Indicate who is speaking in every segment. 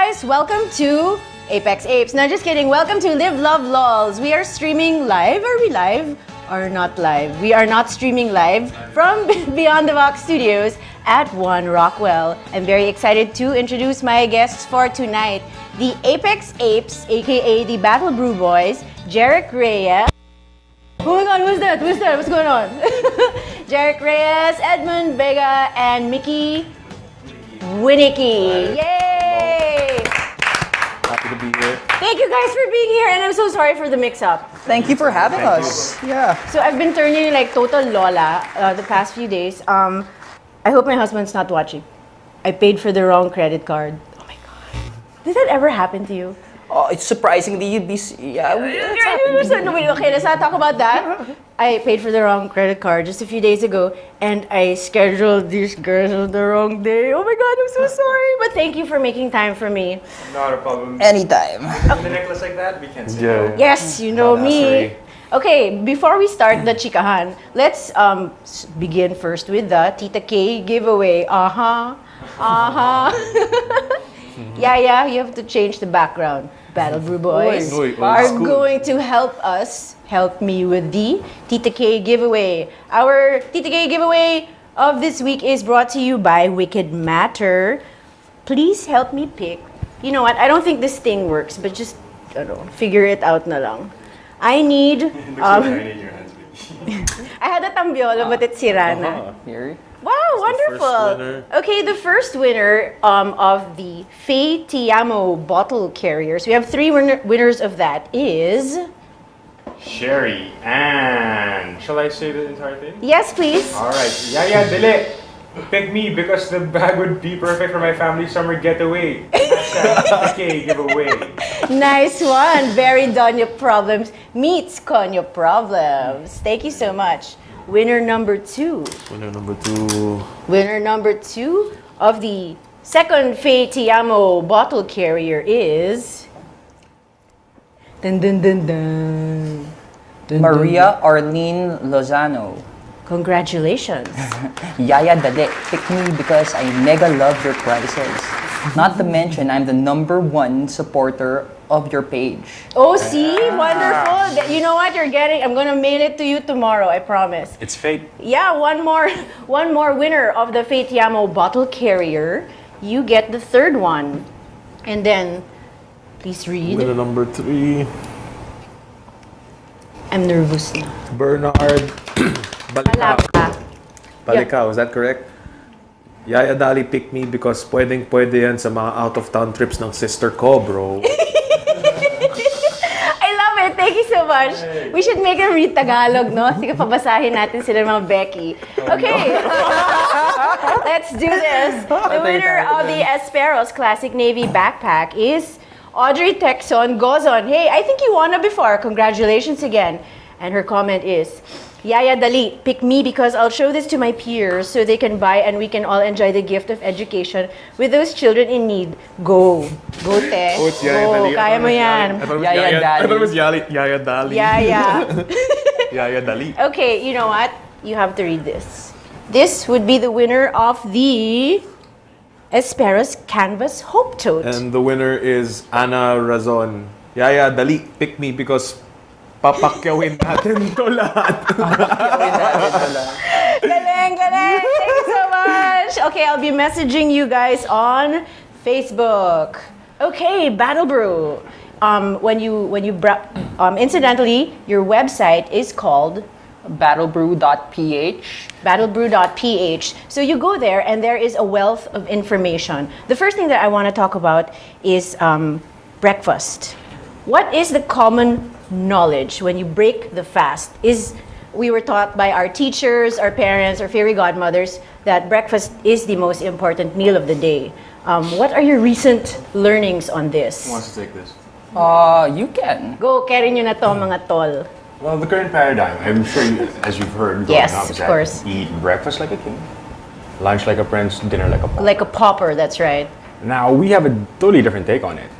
Speaker 1: guys, welcome to Apex Apes. No, just kidding. Welcome to Live, Love, LOLz. We are streaming live. Are we live or not live? We are not streaming live from Beyond the Box Studios at One Rockwell. I'm very excited to introduce my guests for tonight. The Apex Apes, aka the Battle Brew Boys, Gerrick, Reyes. Oh my God, who's that? Who's that? What's going on? Gerrick, Reyes, Edmund, Vega, and Wieneke. Yay!
Speaker 2: Happy to be here.
Speaker 1: Thank you guys for being here, and I'm so sorry for the mix-up.
Speaker 3: Thank you for having us. Yeah.
Speaker 1: So I've been turning like total Lola the past few days. I hope my husband's not watching. I paid for the wrong credit card. Oh my God. Did that ever happen to you?
Speaker 3: Oh, it's surprisingly you'd be. Yeah.
Speaker 1: Okay, let's not talk about that. I paid for the wrong credit card just a few days ago, and I scheduled these girls on the wrong day. Oh my God, I'm so sorry. But thank you for making time for me.
Speaker 2: Not a problem.
Speaker 3: Anytime.
Speaker 2: With a necklace like that, we can say no.
Speaker 1: Yes, you know me. Okay, before we start the chikahan, let's begin first with the Tita K giveaway. Yeah, you have to change the background. Battle Brew Boys are going to help me with the Tita K giveaway. Our Tita K giveaway of this week is brought to you by Wicked Matter. Please help me pick. You know what? I don't think this thing works, but just figure it out na lang. I need. I had a tambiola, but it's sirana.
Speaker 3: Here.
Speaker 1: Wow, wonderful. Okay, the first winner of the Fe Te Amo bottle carriers. We have three winners of that is
Speaker 2: Sherry and shall I say the entire thing?
Speaker 1: Yes, please.
Speaker 2: Alright. Yeah, Dile. Pick me because the bag would be perfect for my family summer getaway. Okay, giveaway.
Speaker 1: Nice one. Very Doña Problems meets Conyo Problems. Thank you so much. Winner number two. Winner number two of the second Fe Te Amo bottle carrier is
Speaker 3: Maria Arlene Lozano.
Speaker 1: Congratulations.
Speaker 3: Yaya Dale, pick me because I mega love your prices. Not to mention, I'm the #1 supporter of your page.
Speaker 1: Oh, see? Wonderful. You know what you're getting? I'm gonna mail it to you tomorrow, I promise.
Speaker 2: It's fate.
Speaker 1: Yeah, one more winner of the Fe Te Amo bottle carrier. You get the third one. And then, please read.
Speaker 4: Winner number 3.
Speaker 1: I'm nervous na.
Speaker 4: Bernard Balicao, is that correct? Yaya Dali pick me because pwede yan sa mga out-of-town trips ng sister ko, bro.
Speaker 1: I love it. Thank you so much. We should make a read Tagalog, no? Sige, pabasahin natin sila mga Becky. Okay. Let's do this. The winner of the Esperos Classic Navy Backpack is Audrey Texon Gozon. Hey, I think you won it before. Congratulations again. And her comment is, Yaya Dali, pick me because I'll show this to my peers so they can buy and we can all enjoy the gift of education with those children in need. Go. Go, te.
Speaker 4: Oh, it's Yaya Dali.
Speaker 1: Kaya mo yan.
Speaker 3: Yaya Dali.
Speaker 4: I thought it was Yaya Dali. Yaya Dali.
Speaker 1: Okay, you know what? You have to read this. This would be the winner of the Esperos Canvas Hope Tote.
Speaker 4: And the winner is Ana Razon. Yaya Dali, pick me because papakyawin natin to lahat.
Speaker 1: Galing! Thank you so much. Okay, I'll be messaging you guys on Facebook. Okay, Battle Brew. Incidentally, your website is called
Speaker 3: battlebrew.ph.
Speaker 1: Battlebrew.ph. So you go there, and there is a wealth of information. The first thing that I want to talk about is breakfast. What is the common knowledge when you break the fast? We were taught by our teachers, our parents, our fairy godmothers that breakfast is the most important meal of the day. What are your recent learnings on this?
Speaker 2: Who wants to take this?
Speaker 3: You can.
Speaker 1: Go, carry nyo na to, mga tol.
Speaker 2: Well, the current paradigm, I'm sure as you've heard growing
Speaker 1: Yes,
Speaker 2: up,
Speaker 1: of
Speaker 2: is that
Speaker 1: course.
Speaker 2: eat breakfast like a king, lunch like a prince, dinner like a pauper.
Speaker 1: Like a pauper, that's right.
Speaker 2: Now, we have a totally different take on it.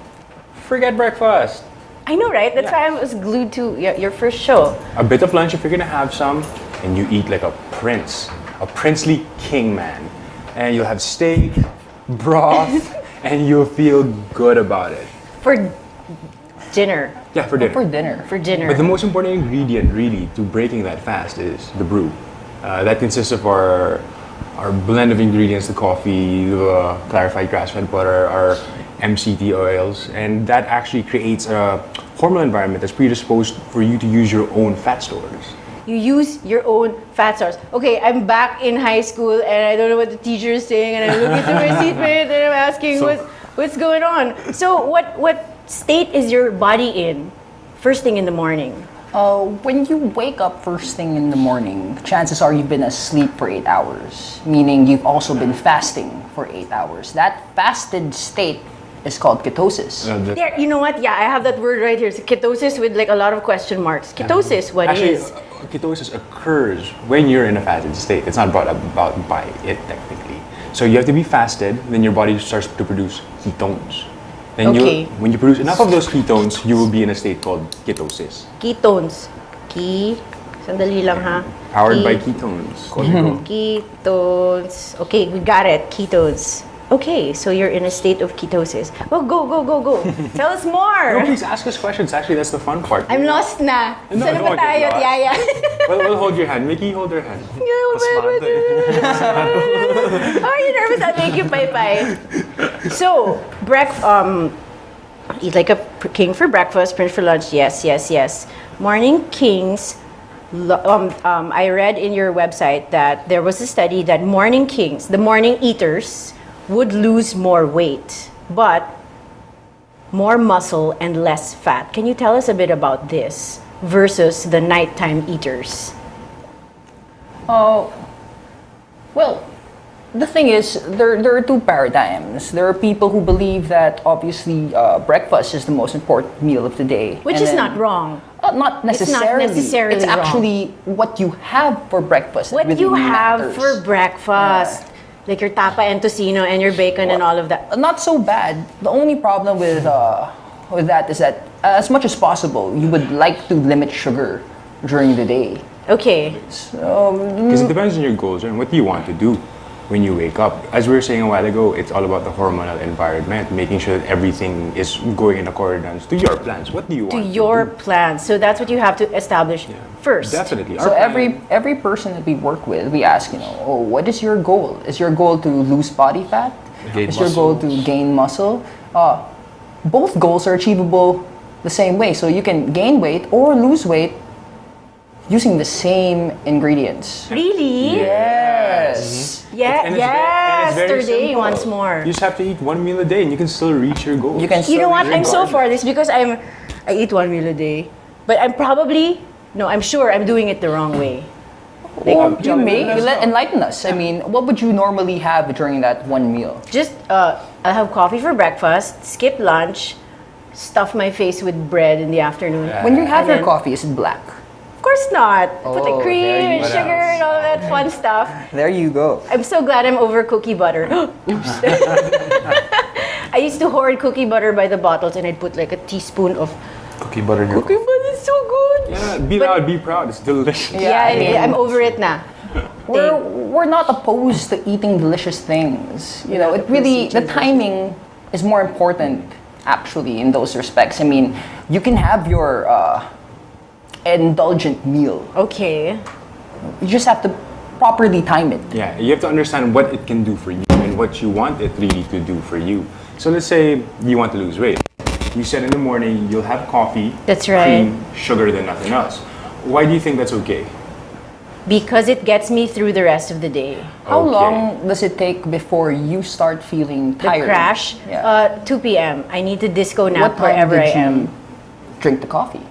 Speaker 2: Forget breakfast.
Speaker 1: I know, right? That's why I was glued to your first show.
Speaker 2: A bit of lunch if you're gonna have some, and you eat like a prince, a princely king man. And you'll have steak, broth,
Speaker 5: and you'll feel good about it.
Speaker 1: For dinner.
Speaker 5: Yeah, for dinner.
Speaker 3: For dinner.
Speaker 1: For dinner.
Speaker 5: But the most important ingredient, really, to breaking that fast is the brew. That consists of our blend of ingredients: the coffee, the clarified grass-fed butter, our MCT oils, and that actually creates a hormonal environment that's predisposed for you to use your own fat stores.
Speaker 1: You use your own fat stores. Okay, I'm back in high school and I don't know what the teacher is saying, and I look into my seatmate and I'm asking what's going on. So what state is your body in first thing in the morning?
Speaker 3: When you wake up first thing in the morning, chances are you've been asleep for 8 hours, meaning you've also been fasting for 8 hours. That fasted state is called ketosis.
Speaker 1: There, you know what? Yeah, I have that word right here. It's ketosis with like a lot of question marks. Ketosis, what is?
Speaker 5: Ketosis occurs when you're in a fasted state. It's not brought about by it technically. So you have to be fasted, then your body starts to produce ketones. Then when you produce enough of those ketones, you will be in a state called ketosis.
Speaker 1: Ketones. Sandali lang ha.
Speaker 5: Powered by ketones.
Speaker 1: Ketones. Okay, we got it. Ketones. Okay, so you're in a state of ketosis. Oh, go. Tell us more.
Speaker 5: No, please ask us questions. Actually, that's the fun part.
Speaker 1: I'm lost na.
Speaker 5: No,
Speaker 1: Saan ba
Speaker 5: don't
Speaker 1: tayo,
Speaker 5: get lost.
Speaker 1: Yaya?
Speaker 5: We'll hold your hand. Mickey, hold her hand.
Speaker 1: Are you nervous? I'll make you pie. So, eat like a king for breakfast, prince for lunch. Yes. Morning kings. I read in your website that there was a study that morning kings, the morning eaters, would lose more weight, but more muscle and less fat. Can you tell us a bit about this versus the nighttime eaters?
Speaker 3: Well, the thing is, there are two paradigms. There are people who believe that obviously breakfast is the most important meal of the day.
Speaker 1: Which is not wrong.
Speaker 3: Not necessarily.
Speaker 1: It's not necessarily
Speaker 3: It's
Speaker 1: wrong.
Speaker 3: actually what you have for breakfast.
Speaker 1: What
Speaker 3: that
Speaker 1: you
Speaker 3: really
Speaker 1: have
Speaker 3: matters.
Speaker 1: for breakfast.
Speaker 3: Yeah.
Speaker 1: Like your tapa and tocino and your bacon and all of that.
Speaker 3: Not so bad. The only problem with that is that as much as possible, you would like to limit sugar during the day.
Speaker 1: Okay.
Speaker 5: Because it depends on your goals and what do you want to do when you wake up. As we were saying a while ago, it's all about the hormonal environment, making sure that everything is going in accordance to your plans. What do you want
Speaker 1: To
Speaker 5: to
Speaker 1: your
Speaker 5: do?
Speaker 1: plans. So that's what you have to establish first.
Speaker 5: Definitely.
Speaker 3: So
Speaker 5: Our plan-
Speaker 3: every person that we work with, we ask, what is your goal? Is your goal to lose body fat?
Speaker 4: Gain
Speaker 3: Is your goal to gain muscle? Both goals are achievable the same way. So you can gain weight or lose weight using the same ingredients.
Speaker 1: Really?
Speaker 3: Yes.
Speaker 1: Yeah.
Speaker 5: And it's very
Speaker 1: Yesterday,
Speaker 5: simple.
Speaker 1: once more.
Speaker 5: You just have to eat one meal a day and you can still reach your goals.
Speaker 3: You can
Speaker 1: You know what? I'm so
Speaker 3: regardless.
Speaker 1: for this because I eat one meal a day, but I'm sure I'm doing it the wrong way.
Speaker 3: You may enlighten us. I mean, what would you normally have during that one meal?
Speaker 1: Just I'll have coffee for breakfast, skip lunch, stuff my face with bread in the afternoon.
Speaker 3: When you have
Speaker 1: And
Speaker 3: your
Speaker 1: then-
Speaker 3: coffee, is it black?
Speaker 1: Of course not. Put like
Speaker 3: Oh,
Speaker 1: cream
Speaker 3: there you
Speaker 1: and
Speaker 3: go.
Speaker 1: sugar and all that fun stuff.
Speaker 3: There you go.
Speaker 1: I'm so glad I'm over cookie butter. Oops. I used to hoard cookie butter by the bottles and I'd put like a teaspoon of
Speaker 4: Cookie butter in your
Speaker 1: cookie butter. It's so good.
Speaker 5: Yeah, be loud, be proud. It's delicious.
Speaker 1: Yeah, I'm over it now.
Speaker 3: We're not opposed to eating delicious things. The timing is more important actually in those respects. I mean, you can have your indulgent meal.
Speaker 1: Okay.
Speaker 3: You just have to properly time it.
Speaker 5: Yeah, you have to understand what it can do for you and what you want it really to do for you. So let's say you want to lose weight. You said in the morning you'll have coffee,
Speaker 1: That's right.
Speaker 5: cream, sugar, then nothing else. Why do you think that's okay?
Speaker 1: Because it gets me through the rest of the day.
Speaker 3: How
Speaker 5: Okay.
Speaker 3: long does it take before you start feeling
Speaker 1: The
Speaker 3: tired?
Speaker 1: crash,
Speaker 3: Yeah.
Speaker 1: 2 p.m. I need to disco
Speaker 3: What
Speaker 1: nap
Speaker 3: time
Speaker 1: wherever
Speaker 3: did
Speaker 1: I
Speaker 3: you
Speaker 1: am.
Speaker 3: drink the coffee?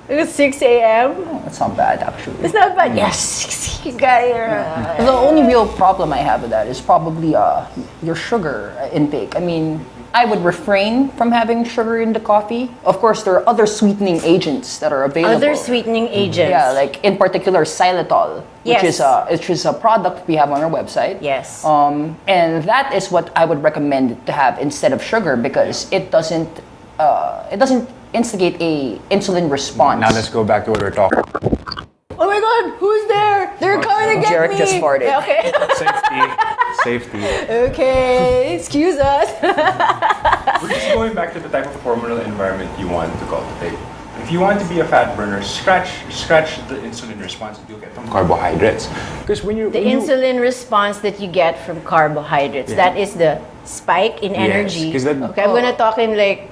Speaker 1: It was 6 a.m.
Speaker 3: That's not bad actually.
Speaker 1: It's not bad. Yes, you got it.
Speaker 3: The only real problem I have with that is probably your sugar intake. I mean, I would refrain from having sugar in the coffee. Of course, there are other sweetening agents that are available.
Speaker 1: Other sweetening agents.
Speaker 3: Yeah, like in particular xylitol, which
Speaker 1: Yes.
Speaker 3: is a product we have on our website.
Speaker 1: Yes.
Speaker 3: And that is what I would recommend to have instead of sugar because it doesn't instigate a insulin response.
Speaker 5: Now let's go back to what we're talking about.
Speaker 1: Oh my God, who's there? They're coming to get
Speaker 3: Gerrick
Speaker 1: me.
Speaker 3: just farted.
Speaker 1: Yeah, okay.
Speaker 4: safety.
Speaker 1: Okay, excuse us.
Speaker 5: Just going back to the type of hormonal environment you want to cultivate. If you want to be a fat burner, scratch the insulin response that you get from carbohydrates. Because when you
Speaker 1: insulin response that you get from carbohydrates, that is the spike in energy. Okay, I'm gonna talk in like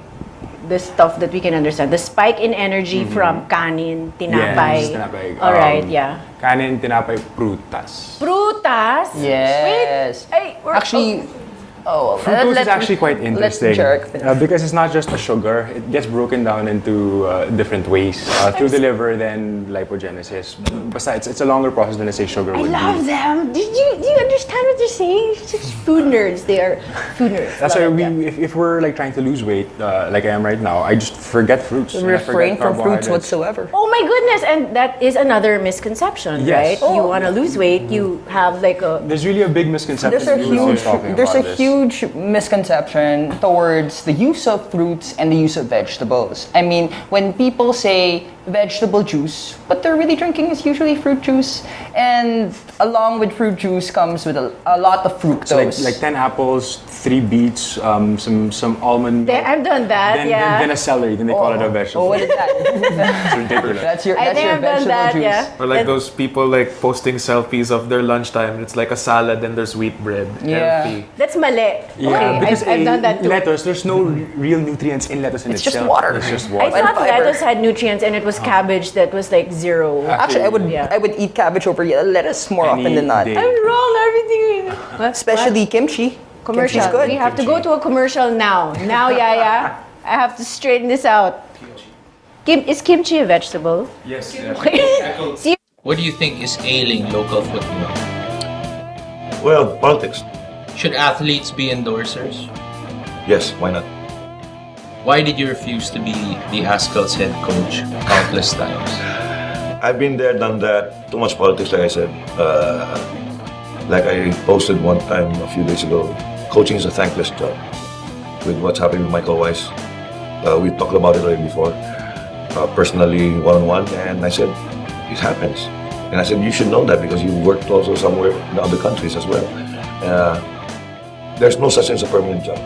Speaker 1: the stuff that we can understand. The spike in energy from kanin, tinapay.
Speaker 5: Yes, tinapay.
Speaker 1: All right, yeah.
Speaker 5: Kanin, tinapay, prutas.
Speaker 1: Prutas?
Speaker 3: Yes.
Speaker 1: Wait, hey,
Speaker 3: Actually,
Speaker 5: Fructose is actually quite interesting
Speaker 3: Gerrick finish.
Speaker 5: because it's not just a sugar. It gets broken down into different ways through the liver, then lipogenesis. Besides, it's a longer process than, let's say, sugar
Speaker 1: I
Speaker 5: would
Speaker 1: love
Speaker 5: be.
Speaker 1: them. Do you understand what they're saying? Just food nerds. They are food nerds.
Speaker 5: That's why
Speaker 1: Love them.
Speaker 5: if we're like trying to lose weight, like I am right now, I just forget fruits. and I forget
Speaker 3: refrain from fruits
Speaker 5: carbohydrates.
Speaker 3: whatsoever.
Speaker 1: Oh my goodness, and that is another misconception,
Speaker 5: Yes.
Speaker 1: right? You want to lose weight, you have like a...
Speaker 5: There's really a big misconception.
Speaker 3: There's a huge misconception towards the use of fruits and the use of vegetables. I mean, when people say vegetable juice, what they're really drinking is usually fruit juice, and along with fruit juice comes with a lot of fructose.
Speaker 5: So like 10 apples, 3 beets, some almond milk.
Speaker 1: I've done that,
Speaker 5: Then a celery, then they call it a vegetable.
Speaker 3: Oh, what is that?
Speaker 5: It's ridiculous.
Speaker 3: That's your
Speaker 1: I think I've done
Speaker 3: vegetable
Speaker 1: that,
Speaker 3: juice.
Speaker 1: yeah.
Speaker 4: Or like those people like posting selfies of their lunchtime. It's like a salad and there's wheat bread.
Speaker 3: Yeah.
Speaker 4: Healthy.
Speaker 1: That's mali.
Speaker 5: Yeah,
Speaker 1: Okay,
Speaker 5: because
Speaker 1: I've done that too.
Speaker 5: lettuce, there's no real nutrients in lettuce in
Speaker 3: It's
Speaker 5: itself.
Speaker 3: just water.
Speaker 5: It's just
Speaker 1: I
Speaker 5: water.
Speaker 1: thought
Speaker 3: fiber.
Speaker 1: lettuce had nutrients and it was cabbage that was like zero.
Speaker 3: Actually,
Speaker 1: Yeah.
Speaker 3: I would eat cabbage over lettuce more
Speaker 5: Any
Speaker 3: often than not.
Speaker 5: day.
Speaker 1: I'm wrong, everything. What?
Speaker 3: Especially kimchi.
Speaker 1: Commercial.
Speaker 3: Kimchi's good.
Speaker 1: We have to go to a commercial now. Now, Yaya. I have to straighten this out. Is kimchi a vegetable?
Speaker 2: Yes.
Speaker 1: See,
Speaker 6: What do you think is ailing local football?
Speaker 7: Well, politics.
Speaker 6: Should athletes be endorsers?
Speaker 7: Yes, why not?
Speaker 6: Why did you refuse to be the Haskell's head coach countless times?
Speaker 7: I've been there, done that. Too much politics, like I said. Like I posted one time a few days ago, coaching is a thankless job. With what's happening with Michael Weiss, we talked about it already before, personally, one-on-one, and I said, it happens. And I said, you should know that because you worked also somewhere in other countries as well. There's no such thing as a permanent job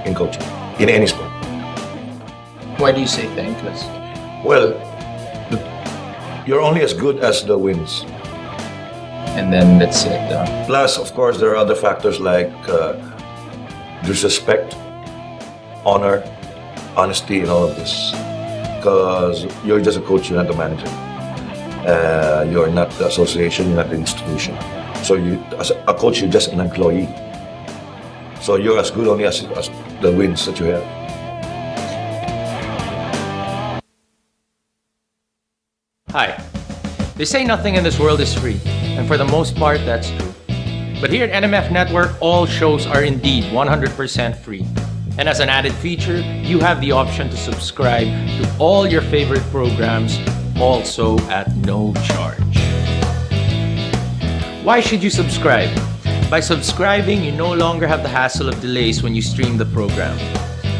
Speaker 7: in coaching, in any sport.
Speaker 6: Why do you say thankless?
Speaker 7: Well, you're only as good as the wins.
Speaker 6: And then that's it.
Speaker 7: Plus, of course, there are other factors like disrespect, honor, honesty, and all of this. Because you're just a coach, you're not the manager. You're not the association, you're not the institution. So you, as a coach, you're just an employee. So you're as good only as the wins that you have.
Speaker 8: Hi. They say nothing in this world is free, and for the most part, that's true. But here at NMF Network, all shows are indeed 100% free. And as an added feature, you have the option to subscribe to all your favorite programs, also at no charge. Why should you subscribe? By subscribing, you no longer have the hassle of delays when you stream the program.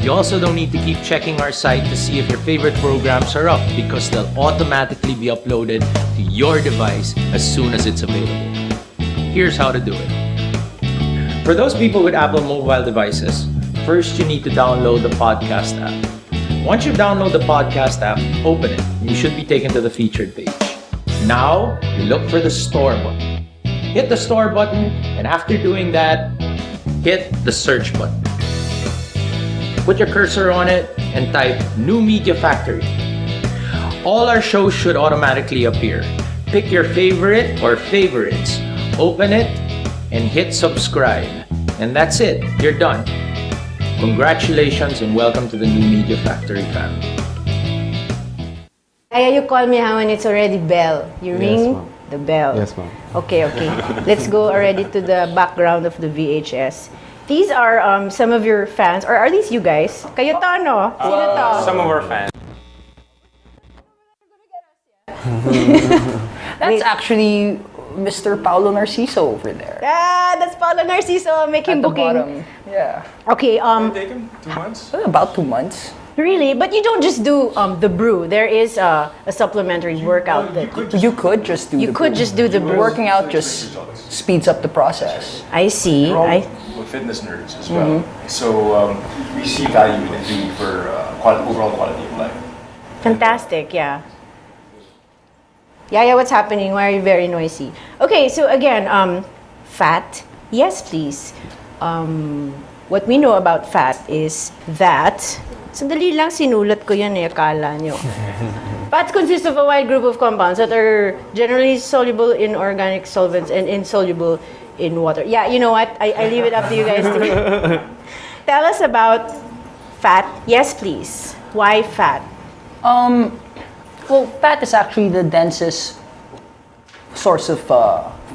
Speaker 8: You also don't need to keep checking our site to see if your favorite programs are up because they'll automatically be uploaded to your device as soon as it's available. Here's how to do it. For those people with Apple mobile devices, first you need to download the podcast app. Once you download the podcast app, open it, and you should be taken to the featured page. Now, you look for the store button. Hit the store button, and after doing that, hit the search button. Put your cursor on it and type New Media Factory. All our shows should automatically appear. Pick your favorite or favorites, open it, and hit subscribe. And that's it, you're done. Congratulations and welcome to the New Media Factory family.
Speaker 1: Kaya you call me when it's already bell. You ring
Speaker 5: ma'am.
Speaker 1: the bell.
Speaker 5: Yes, ma'am.
Speaker 1: Okay. Let's go already to the background of the VHS. These are some of your fans, or are these you guys? Kayo to, no? Sino to?
Speaker 5: Some of our fans.
Speaker 3: That's actually Mr. Paulo Narciso over there.
Speaker 1: Ah, that's Paulo Narciso making
Speaker 3: At the
Speaker 1: booking.
Speaker 3: bottom. Yeah.
Speaker 1: Okay,
Speaker 2: Taken 2 months?
Speaker 3: About 2 months.
Speaker 1: really? But you don't just do the brew. There is a supplementary workout that
Speaker 3: You could just do
Speaker 1: you
Speaker 3: the
Speaker 1: could
Speaker 3: brew.
Speaker 1: just do the brew.
Speaker 3: Working out just speeds up the process.
Speaker 1: I see.
Speaker 5: fitness nerds as well. So we see value in it really for overall quality of life.
Speaker 1: Fantastic, yeah. Yeah, what's happening? Why are you very noisy? Okay, so again, fat. Yes, please. What we know about fat is that, sandali lang sinulat ko yan akala nyo. Fats consist of a wide group of compounds that are generally soluble in organic solvents and insoluble in water. Yeah, you know what? I leave it up to you guys to tell us about fat. Yes, please. Why fat?
Speaker 3: Well, fat is actually the densest source of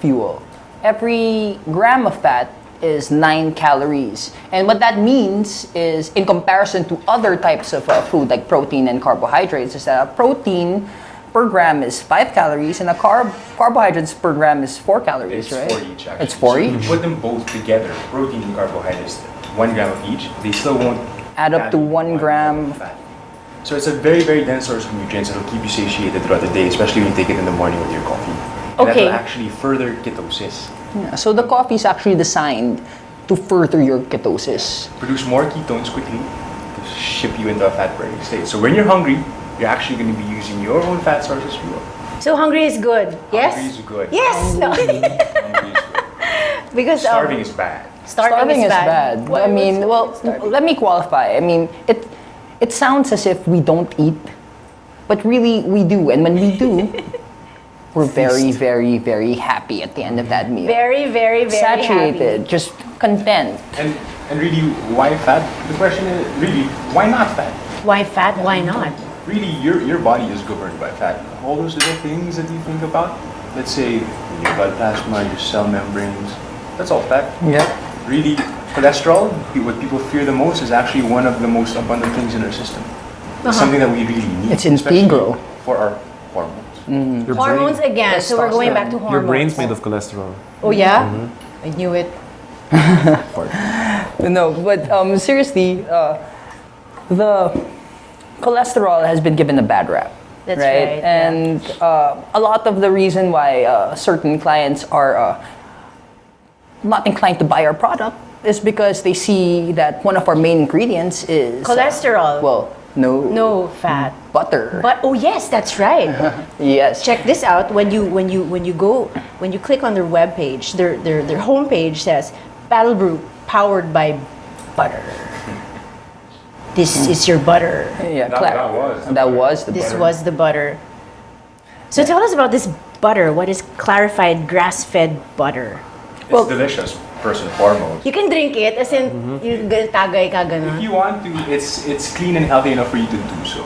Speaker 3: fuel. Every gram of fat is 9 calories. And what that means is, in comparison to other types of food like protein and carbohydrates, is that a protein per gram is 5 calories and a carbohydrates per gram is 4 calories, right?
Speaker 5: It's 4 each, actually.
Speaker 3: It's 4
Speaker 5: So
Speaker 3: each?
Speaker 5: if you put them both together, protein and carbohydrates, 1 gram of each, they still won't
Speaker 3: Add up to 1 gram.
Speaker 5: of fat. So it's a very, very dense source of nutrients that will keep you satiated throughout the day, especially when you take it in the morning with your coffee. And that
Speaker 1: Okay.
Speaker 5: will actually further ketosis.
Speaker 3: Yeah, so the coffee is actually designed to further your ketosis.
Speaker 5: Produce more ketones quickly to ship you into a fat-burning state. So when you're hungry, you're actually going to be using your own fat source as fuel.
Speaker 1: So hungry is good. Yes?
Speaker 5: Hungry is good.
Speaker 1: Yes! No.
Speaker 5: Hungry is good.
Speaker 1: Because
Speaker 5: Starving is bad.
Speaker 1: starving is bad.
Speaker 3: I mean, well, let me qualify. I mean, it sounds as if we don't eat, but really we do. And when we do, we're very, very, very happy at the end of that meal.
Speaker 1: very, very, very
Speaker 3: Saturated,
Speaker 1: happy.
Speaker 3: just content.
Speaker 5: And really, why fat? The question is, really, why not fat?
Speaker 1: Why fat? Why not?
Speaker 5: Really, your body is governed by fat. All those little things that you think about, let's say your blood plasma, your cell membranes, that's all fat.
Speaker 3: Yeah.
Speaker 5: Really, cholesterol, what people fear the most, is actually one of the most abundant things in our system. It's something that we really need.
Speaker 3: It's
Speaker 5: especially
Speaker 3: integral.
Speaker 5: for our hormones.
Speaker 4: Your
Speaker 1: Hormones
Speaker 4: brain,
Speaker 1: again. So we're going back to hormones.
Speaker 4: your brain's made of cholesterol.
Speaker 1: Oh yeah? I knew it.
Speaker 3: No, but seriously, the cholesterol has been given a bad rap.
Speaker 1: That's right, yeah.
Speaker 3: And a lot of the reason why certain clients are not inclined to buy our product is because they see that one of our main ingredients is
Speaker 1: Cholesterol.
Speaker 3: well,
Speaker 1: No fat.
Speaker 3: butter.
Speaker 1: But oh yes, that's right.
Speaker 3: Yes.
Speaker 1: Check this out. When you click on their webpage, their homepage says Battle Brew powered by butter. This is your butter.
Speaker 3: Yeah,
Speaker 5: That
Speaker 3: that was the
Speaker 1: This
Speaker 3: butter.
Speaker 1: was the butter. So tell us about this butter. What is clarified grass-fed butter?
Speaker 5: It's delicious, first and foremost.
Speaker 1: You can drink it, as in, you tagay ka
Speaker 5: If
Speaker 1: ganon.
Speaker 5: you want to, it's clean and healthy enough for you to do so.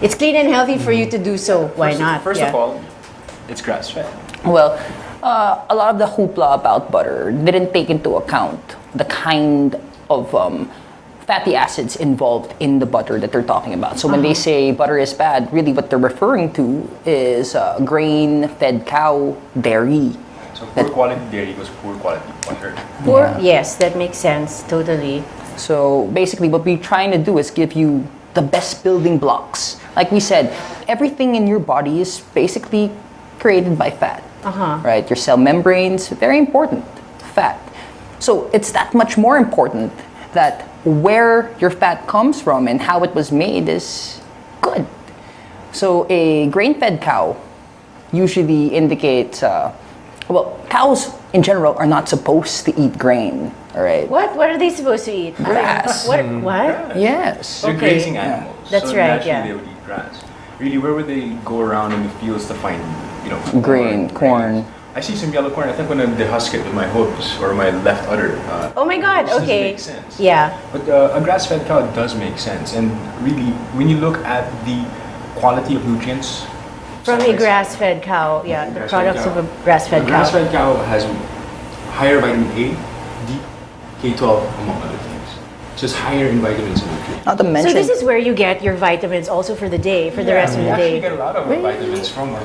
Speaker 1: It's clean and healthy for you to do so. Why not?
Speaker 5: First
Speaker 1: Yeah.
Speaker 5: of all, it's grass-fed.
Speaker 3: Well, a lot of the hoopla about butter didn't take into account the kind of fatty acids involved in the butter that they're talking about. So when they say butter is bad, really what they're referring to is grain-fed cow dairy.
Speaker 5: So poor quality dairy equals poor quality butter.
Speaker 1: Yes, that makes sense. Totally.
Speaker 3: So basically what we're trying to do is give you the best building blocks. Like we said, everything in your body is basically created by fat. Right? Your cell membranes, very important, fat. So it's that much more important that where your fat comes from and how it was made is good. So a grain-fed cow usually indicates, well, cows in general are not supposed to eat grain, all right?
Speaker 1: What are they supposed to eat?
Speaker 3: Grass.
Speaker 1: What?
Speaker 3: Yes.
Speaker 5: They're
Speaker 1: Okay.
Speaker 5: grazing animals.
Speaker 1: That's
Speaker 5: so
Speaker 1: right,
Speaker 5: naturally
Speaker 1: yeah.
Speaker 5: they would eat grass. Really, where would they go around in the fields to find,
Speaker 3: Grain, corn.
Speaker 5: I see some yellow corn. I think when I dehusk it with my hooves or my left udder.
Speaker 1: Oh my God.
Speaker 5: this doesn't
Speaker 1: Okay.
Speaker 5: make sense.
Speaker 1: Yeah.
Speaker 5: But a grass-fed cow does make sense. And really, when you look at the quality of nutrients
Speaker 1: From
Speaker 5: side
Speaker 1: a
Speaker 5: by side,
Speaker 1: grass-fed cow. Yeah. The
Speaker 5: Grass-fed
Speaker 1: products
Speaker 5: cow.
Speaker 1: of a grass-fed
Speaker 5: A
Speaker 1: cow.
Speaker 5: grass-fed cow has higher vitamin A, D, K12, among other things. Just higher in vitamins and nutrients.
Speaker 3: Not to
Speaker 1: So
Speaker 3: mention,
Speaker 1: this is where you get your vitamins also for the day, for the rest of
Speaker 5: we
Speaker 1: the
Speaker 5: actually
Speaker 1: day.
Speaker 5: get a lot of our vitamins from our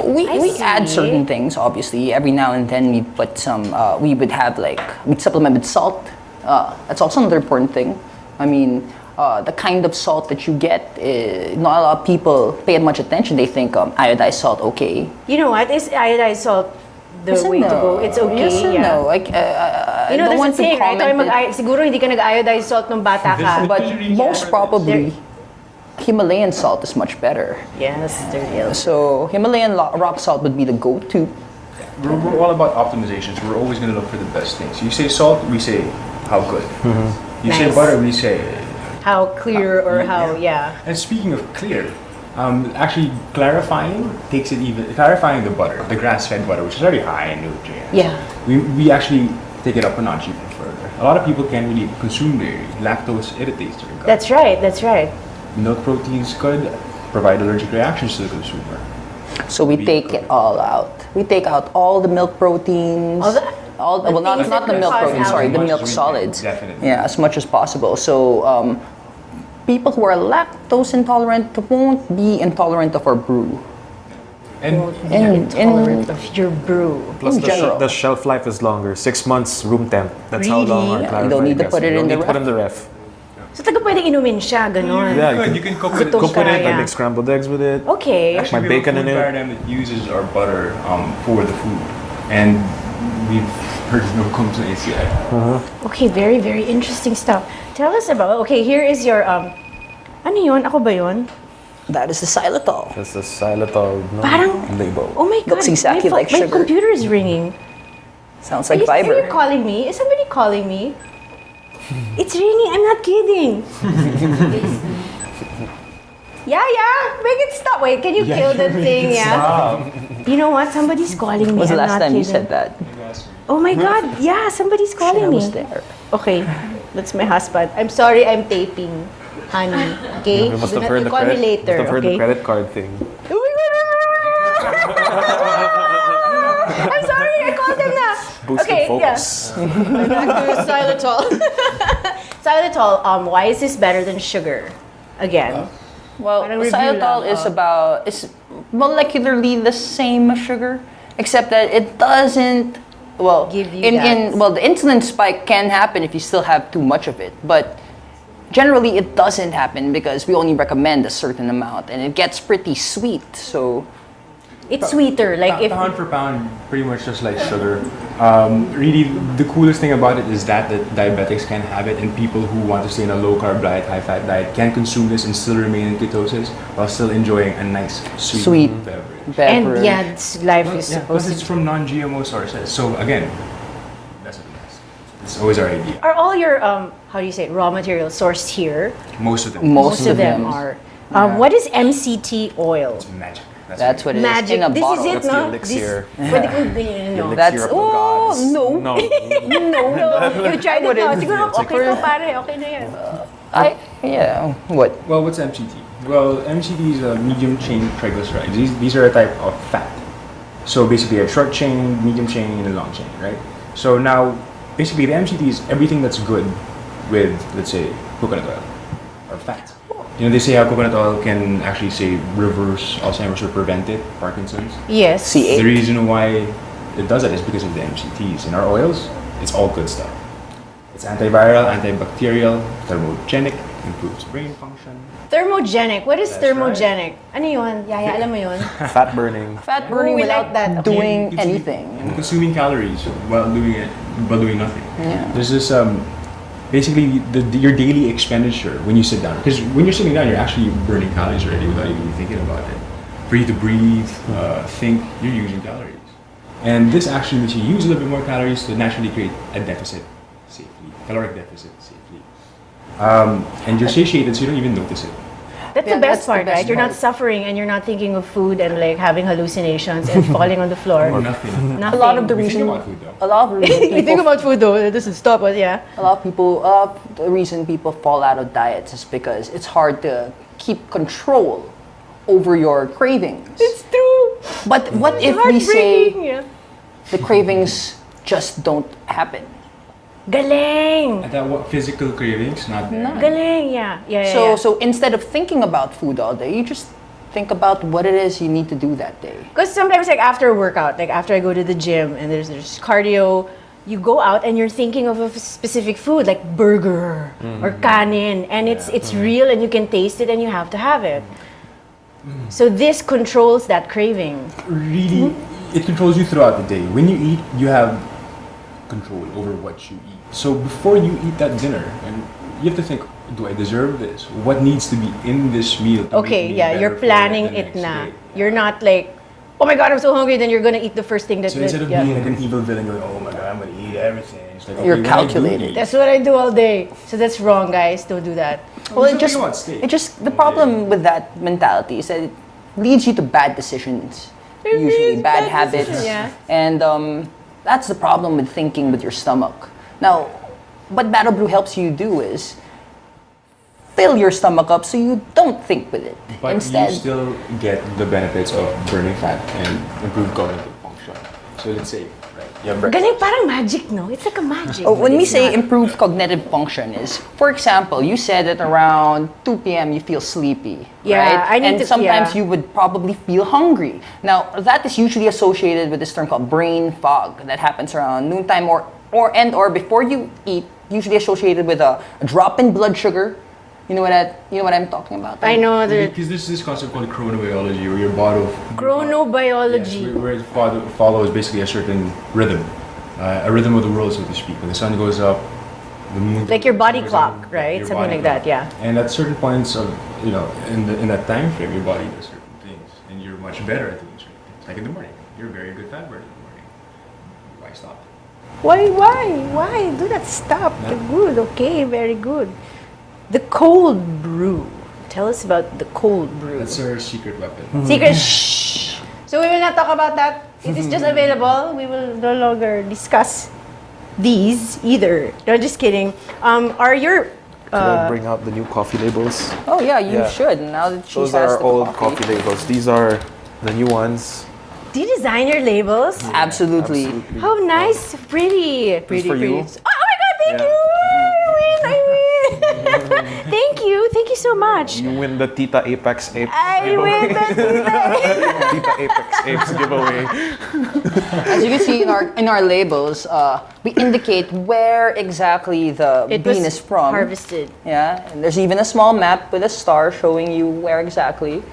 Speaker 3: we
Speaker 1: I
Speaker 3: add
Speaker 1: see.
Speaker 3: certain things, obviously. Every now and then we put some, we would have we'd supplement with salt. That's also another important thing. I mean, the kind of salt that you get, not a lot of people pay much attention. They think iodized salt, okay.
Speaker 1: You know what? Is iodized salt the way to go? It's okay.
Speaker 3: Yes and
Speaker 1: yeah.
Speaker 3: no. Like,
Speaker 1: You know,
Speaker 3: I don't want
Speaker 1: there's a
Speaker 3: to
Speaker 1: saying, right?
Speaker 3: comment it,
Speaker 1: Siguro hindi ka nag-iodized salt nung bata ka.
Speaker 3: but most probably, Himalayan salt is much better.
Speaker 1: Yes, there is.
Speaker 3: So Himalayan rock salt would be the go-to.
Speaker 5: We're all about optimizations. We're always going to look for the best things. You say salt, we say how good. You say
Speaker 1: Nice.
Speaker 5: butter, we say
Speaker 1: How clear or how, yeah.
Speaker 5: And speaking of clear, actually clarifying clarifying the butter, the grass-fed butter, which is already high in nutrients.
Speaker 1: Yeah.
Speaker 5: We actually take it up a notch even further. A lot of people can't really consume dairy. Lactose irritates their gut.
Speaker 1: That's right.
Speaker 5: Milk proteins could provide allergic reactions to the consumer.
Speaker 3: So we take it all out. We take out all the milk proteins.
Speaker 1: All the
Speaker 3: Well, not
Speaker 1: things that
Speaker 3: the
Speaker 1: could
Speaker 3: milk
Speaker 1: cause
Speaker 3: proteins. Sorry, the
Speaker 5: allergies.
Speaker 3: milk solids.
Speaker 5: Definitely.
Speaker 3: Yeah, as much as possible. So people who are lactose intolerant won't be intolerant of our brew.
Speaker 5: And
Speaker 1: Intolerant of your brew.
Speaker 4: Plus,
Speaker 3: In general.
Speaker 4: the shelf life is longer. 6 months room temp. That's how long our
Speaker 1: Really?
Speaker 3: Yeah, you don't need to put it in the
Speaker 4: put in the ref.
Speaker 1: So taga pwedeng inumin siya, ganon.
Speaker 4: Yeah,
Speaker 5: you can cook with it.
Speaker 1: Gutom
Speaker 4: Cook with
Speaker 1: ka,
Speaker 4: it. I
Speaker 1: yeah.
Speaker 4: make scrambled eggs with it.
Speaker 1: Okay.
Speaker 5: Actually,
Speaker 4: My
Speaker 5: we have
Speaker 4: bacon
Speaker 5: a
Speaker 4: in
Speaker 5: food
Speaker 4: it.
Speaker 5: paradigm that uses our butter for the food, and we've heard no complaints yet.
Speaker 1: Okay, very, very interesting stuff. Tell us about, okay, here is your, ano yun? Ako ba yun?
Speaker 3: That is the xylitol.
Speaker 4: That's the xylitol
Speaker 1: Parang-
Speaker 4: label.
Speaker 1: Oh my God.
Speaker 3: Looks exactly like
Speaker 1: my
Speaker 3: sugar.
Speaker 1: computer is ringing.
Speaker 3: Sounds like
Speaker 1: Are you
Speaker 3: fiber.
Speaker 1: calling me? Is somebody calling me? It's ringing. I'm not kidding. Yeah. Make it stop. Wait, can you kill the thing? Yeah. You know what? Somebody's calling me.
Speaker 3: When was the
Speaker 1: I'm
Speaker 3: last
Speaker 1: not
Speaker 3: time you
Speaker 1: kidding.
Speaker 3: said that?
Speaker 1: Oh my God. Yeah, somebody's calling
Speaker 3: I
Speaker 1: me.
Speaker 3: was there.
Speaker 1: Okay, that's my husband. I'm sorry, I'm taping, honey. Okay?
Speaker 4: You must
Speaker 1: Do
Speaker 4: have
Speaker 1: not-
Speaker 4: heard
Speaker 1: you
Speaker 4: the
Speaker 1: call me
Speaker 4: credit.
Speaker 1: later.
Speaker 4: Must have heard
Speaker 1: Okay?
Speaker 4: the credit card thing.
Speaker 1: Oh my God. I'm sorry, I called him na.
Speaker 4: Boosted focus.
Speaker 1: Back to xylitol. Xylitol, why is this better than sugar? Again.
Speaker 3: Well,
Speaker 1: Parang review
Speaker 3: xylitol
Speaker 1: lang,
Speaker 3: is molecularly the same as sugar, except that it doesn't. Well,
Speaker 1: Give you that.
Speaker 3: the insulin spike can happen if you still have too much of it, but generally it doesn't happen because we only recommend a certain amount, and it gets pretty sweet. So
Speaker 1: It's sweeter. Like if
Speaker 5: Pound for pound, pretty much just like sugar. Really, the coolest thing about it is that diabetics can have it, and people who want to stay in a low carb diet, high fat diet can consume this and still remain in ketosis while still enjoying a nice sweet beverage.
Speaker 1: and
Speaker 3: beverage.
Speaker 1: yeah, life is
Speaker 5: Yeah, plus
Speaker 1: supposed
Speaker 5: it's
Speaker 1: to.
Speaker 5: from non-GMO sources. So again, that's what it is. It's always our idea.
Speaker 1: Are all your how do you say it, raw materials sourced here?
Speaker 5: Most of them.
Speaker 3: Most
Speaker 1: of them are. What is MCT oil?
Speaker 5: It's magic.
Speaker 3: that's what it is
Speaker 1: Magic.
Speaker 3: in a
Speaker 1: This
Speaker 3: bottle.
Speaker 1: is it,
Speaker 4: That's the
Speaker 1: no?
Speaker 4: elixir.
Speaker 1: Pwede kong no.
Speaker 4: Elixir
Speaker 3: That's
Speaker 4: of the gods.
Speaker 3: no.
Speaker 4: No.
Speaker 1: You tried it now. Siguro
Speaker 3: It's like-
Speaker 1: okay to pare. Okay na yan.
Speaker 3: Yeah. What?
Speaker 5: Well, what's MCT? Well, MCT is a medium chain triglycerides. These are a type of fat. So basically, a short chain, medium chain, and a long chain, right? So now, basically, the MCT is everything that's good with, let's say, coconut oil or fat. You know, they say how coconut oil can actually say reverse Alzheimer's or prevent it, Parkinson's.
Speaker 1: Yes.
Speaker 3: C8.
Speaker 5: The reason why it does that is because of the MCTs. In our oils, it's all good stuff. It's antiviral, antibacterial, thermogenic, improves brain function.
Speaker 1: Thermogenic. What is
Speaker 5: That's
Speaker 1: thermogenic? Ano yun? Yaya, alam mo yun?
Speaker 4: Fat burning.
Speaker 3: Fat burning
Speaker 1: we
Speaker 3: without
Speaker 1: like that.
Speaker 3: doing
Speaker 5: You-
Speaker 3: anything.
Speaker 5: And consuming calories while doing nothing.
Speaker 3: Yeah.
Speaker 5: There's this basically your daily expenditure when you sit down. Because when you're sitting down, you're actually burning calories already without even thinking about it. For you to breathe, think, you're using calories. And this actually makes you use a little bit more calories to naturally create a deficit safely, caloric deficit safely. And you're satiated, so you don't even notice it.
Speaker 1: That's
Speaker 3: Yeah,
Speaker 1: the best
Speaker 3: that's the
Speaker 1: part,
Speaker 3: best
Speaker 1: right? You're not
Speaker 3: part.
Speaker 1: suffering and you're not thinking of food and like having hallucinations and falling on the floor.
Speaker 5: Or nothing.
Speaker 1: Nothing.
Speaker 3: A lot of the
Speaker 5: You think
Speaker 3: reason.
Speaker 5: about food though.
Speaker 3: A lot of the reason
Speaker 1: You think
Speaker 3: people
Speaker 1: about food though, it doesn't stop us, yeah.
Speaker 3: the reason people fall out of diets is because it's hard to keep control over your cravings.
Speaker 1: It's true.
Speaker 3: But what if we say
Speaker 1: Heartbreaking, yeah.
Speaker 3: the cravings just don't happen?
Speaker 1: Galing.
Speaker 5: And that what physical cravings, not there.
Speaker 1: Galing, yeah.
Speaker 3: So instead of thinking about food all day, you just think about what it is you need to do that day.
Speaker 1: Because sometimes like after a workout, like after I go to the gym and there's cardio, you go out and you're thinking of a specific food like burger or kanin, and it's real and you can taste it and you have to have it. So this controls that craving.
Speaker 5: Really, it controls you throughout the day. When you eat, you have control over what you eat. So before you eat that dinner, and you have to think, do I deserve this? What needs to be in this meal to
Speaker 1: Okay,
Speaker 5: make me
Speaker 1: yeah,
Speaker 5: better
Speaker 1: you're
Speaker 5: for
Speaker 1: planning
Speaker 5: the
Speaker 1: it
Speaker 5: next
Speaker 1: na.
Speaker 5: day?
Speaker 1: You're not like, oh my god, I'm so hungry, then you're gonna eat the first thing that
Speaker 5: So instead of
Speaker 1: yeah.
Speaker 5: being like an evil villain going, oh my god, I'm gonna eat everything. It's like, okay,
Speaker 3: You're
Speaker 5: when I do
Speaker 3: calculated.
Speaker 5: eat-
Speaker 1: That's what I do all day. So that's wrong, guys. Don't do that.
Speaker 3: Well,
Speaker 5: There's something about steak.
Speaker 3: it just the problem with that mentality is that it leads you to bad decisions. Usually bad habits.
Speaker 1: decisions, yeah.
Speaker 3: And that's the problem with thinking with your stomach. Now, what Battle Brew helps you do is fill your stomach up so you don't think with it.
Speaker 5: But
Speaker 3: Instead,
Speaker 5: you still get the benefits of burning fat and improved cognitive function. So let's say, right, you have breakfast.
Speaker 1: Galing parang magic, no? It's like a magic.
Speaker 3: when
Speaker 1: but
Speaker 3: we
Speaker 1: it's
Speaker 3: say
Speaker 1: not.
Speaker 3: improved cognitive function is, for example, you said that around 2 p.m. you feel sleepy,
Speaker 1: Yeah,
Speaker 3: right?
Speaker 1: I need
Speaker 3: and
Speaker 1: to-
Speaker 3: sometimes
Speaker 1: yeah.
Speaker 3: you would probably feel hungry. Now, that is usually associated with this term called brain fog that happens around noontime or before you eat, usually associated with a drop in blood sugar. You know what I'm talking about?
Speaker 1: I know that
Speaker 5: Because there's this concept called chronobiology, where your body
Speaker 1: chronobiology.
Speaker 5: Yes, where it follows basically a certain rhythm, a rhythm of the world, so to speak. When the sun goes up, the moon.
Speaker 1: Like your body
Speaker 5: goes
Speaker 1: clock,
Speaker 5: up,
Speaker 1: right?
Speaker 5: your
Speaker 1: Something
Speaker 5: body
Speaker 1: like that,
Speaker 5: clock.
Speaker 1: yeah.
Speaker 5: And at certain points of in that time frame, your body does certain things, and you're much better at doing certain things. Like in the morning, you're a very good fat burner in the morning. Why stop?
Speaker 1: Why? Do not stop.
Speaker 5: No.
Speaker 1: Good, okay, very good. The cold brew. Tell us about the cold brew.
Speaker 5: That's our secret weapon.
Speaker 1: Secret. Shh. So we will not talk about that. It is just available. We will no longer discuss these either. No, just kidding. Are your
Speaker 4: Could I bring out the new coffee labels?
Speaker 3: Oh yeah, you
Speaker 4: Yeah.
Speaker 3: should. Now that she
Speaker 4: Those
Speaker 3: has
Speaker 4: are
Speaker 3: the
Speaker 4: old coffee labels. These are the new ones.
Speaker 1: do you design your labels?
Speaker 3: Absolutely.
Speaker 1: How nice, pretty. Pretty,
Speaker 4: for you.
Speaker 1: Oh my god, thank
Speaker 4: Yeah.
Speaker 1: you. I win. Thank you so much.
Speaker 4: You win the Tita Apex Apes
Speaker 1: I win the
Speaker 4: Tita Apex Apes giveaway.
Speaker 3: As you can see in our labels, we indicate where exactly the
Speaker 1: It
Speaker 3: bean
Speaker 1: was
Speaker 3: is from.
Speaker 1: harvested.
Speaker 3: Yeah, and there's even a small map with a star showing you where exactly.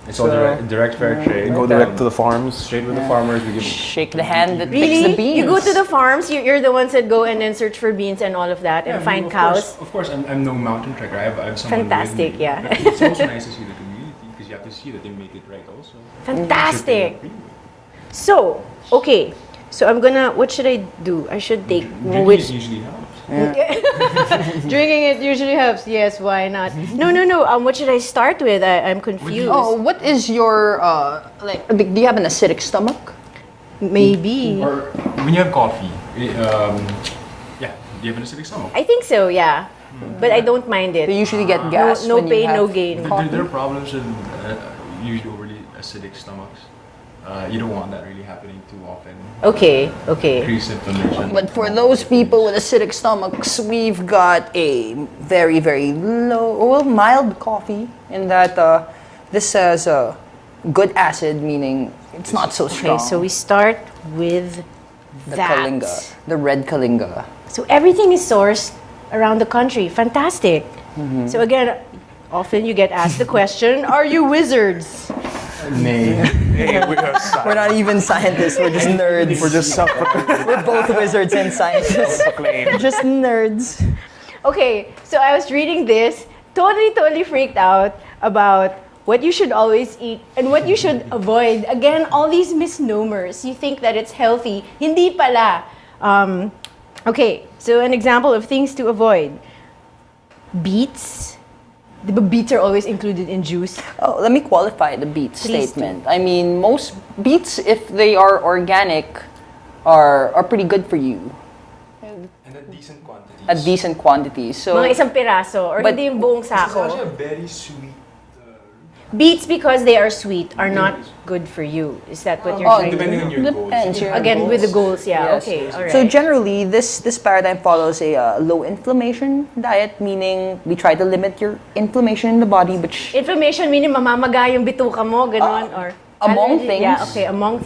Speaker 5: It's all direct fair trade.
Speaker 4: Go direct to the farms.
Speaker 5: Straight with the farmers. We give
Speaker 3: Shake the hand that picks
Speaker 1: Really?
Speaker 3: the beans.
Speaker 1: You go to the farms, you're the ones that go and then search for beans and all of that and find
Speaker 5: of
Speaker 1: cows.
Speaker 5: Of course, I'm no mountain trekker. I have someone
Speaker 1: Fantastic,
Speaker 5: with me.
Speaker 1: yeah.
Speaker 5: But it's also nice to see the community because you have to see that they make it right also.
Speaker 1: Fantastic. So, okay. So what should I do? I should take which
Speaker 5: usually helps.
Speaker 1: drinking it usually helps. Yes, why not? No. What should I start with? I'm confused.
Speaker 3: Oh, what is your do you have an acidic stomach?
Speaker 1: Maybe.
Speaker 5: Or when you have coffee, do you have an acidic stomach?
Speaker 1: I think so, yeah. But I don't mind
Speaker 3: You
Speaker 1: it.
Speaker 3: usually get gas.
Speaker 1: No
Speaker 3: when you
Speaker 1: pain,
Speaker 3: have
Speaker 1: no gain.
Speaker 5: There are problems with usually overly acidic stomachs. You don't want that really happening too often.
Speaker 1: Okay.
Speaker 5: Increase inflammation.
Speaker 3: But for those people with acidic stomachs, we've got a very, very mild coffee in that this has a good acid, meaning it's not so strong.
Speaker 1: Okay, so we start with
Speaker 3: the
Speaker 1: that.
Speaker 3: Kalinga, the red Kalinga.
Speaker 1: So everything is sourced around the country. Fantastic. So again, often you get asked the question, are you wizards?
Speaker 5: Nay.
Speaker 3: We're not even scientists, we're just nerds.
Speaker 4: We're just
Speaker 3: We're both wizards and scientists. Just nerds.
Speaker 1: Okay, so I was reading this, totally freaked out about what you should always eat and what you should avoid. Again, all these misnomers. You think that it's healthy. Hindi pala. Okay, so an example of things to avoid. Beets. The beets are always included in juice.
Speaker 3: Oh, let me qualify the beet
Speaker 1: Please
Speaker 3: statement. I mean, most beets, if they are organic, are pretty good for you
Speaker 5: And at decent quantities.
Speaker 3: at decent quantities. So
Speaker 1: Mga isang piraso or
Speaker 3: But-
Speaker 1: hindi yung buong
Speaker 5: It's actually
Speaker 1: sako.
Speaker 5: a very sweet.
Speaker 1: Beets, because they are sweet, are not good for you. Is that what you're trying to
Speaker 5: Depending
Speaker 1: do?
Speaker 5: on your
Speaker 3: Depends,
Speaker 5: goals.
Speaker 3: your
Speaker 1: Again, with the goals, yeah.
Speaker 3: Yes.
Speaker 1: Okay, all right.
Speaker 3: So generally, this paradigm follows a low inflammation diet, meaning we try to limit your inflammation in the body, which
Speaker 1: Inflammation meaning mamamaga yung bituka mo, ganon, or
Speaker 3: among
Speaker 1: allergy.
Speaker 3: things.
Speaker 1: Yeah, okay, among